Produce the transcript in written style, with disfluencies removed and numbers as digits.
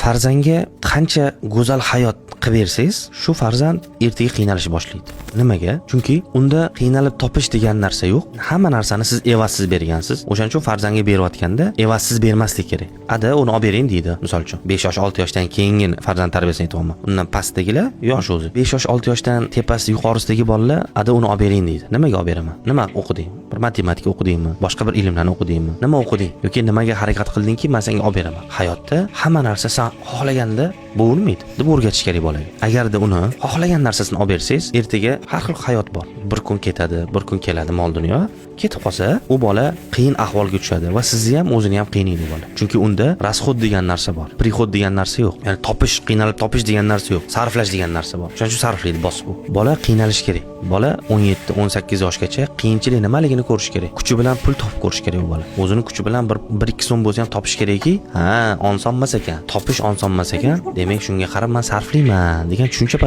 farzandga qancha go'zal hayot qilib bersangiz, shu farzand ertaga qiynalishni boshlaydi. Nimaga? Chunki unda qiynalib topish degan narsa yo'q. Hamma narsani siz evazsiz bergansiz. O'shaning uchun farzandga berayotganda evazsiz bermaslik kerak. Ada uni olib bering deydi. Misol uchun 5 yosh, 6 yoshdan keyingi farzand tarbiyasini aytyapman. Undan pastdagilar yosh o'zi. 5 yosh, 6 yoshdan tepasi, yuqorisidagi bolalar ada uni olib bering deydi. Nimaga olib beraman? Nima o'qiding? Bir matematika o'qidingmi? Boshqa bir ilmlarni o'qidingmi? Nima o'qiding? Yoki nimaga harakat qildingki, men senga olib beraman? Hayotda hamma narsa sen xohlaganda bo'lmaydi deb o'rgatish kerak bolaga. Agarda uni xohlagan narsasini olib bersangiz, ertaga har xil hayot bor. Bir kun ketadi, bir kun keladi mol dunyo. Ketib qolsa, u bola qiyin ahvolga tushadi va sizni ham, o'zini ham qiynaydi bola. Chunki unda rasxod degan narsa bor, prixod degan narsa yo'q. Ya'ni topish, qiynalib topish degan narsa yo'q. Sarflash degan narsa bor. Shuning uchun sarflaydi bosib bu. Bola qiynalish kerak. Bola 17-18 yoshgacha qiyinchilik nimaligini ko'rish kerak. Kuchi bilan pul topib ko'rish kerak u bola. O'zini kuchi bilan 1-2 so'm bo'lsa ham topish kerakki, oson emas ekan. Topish oson emas ekan. Demak, shunga qarab men sarflayman degan tushuncha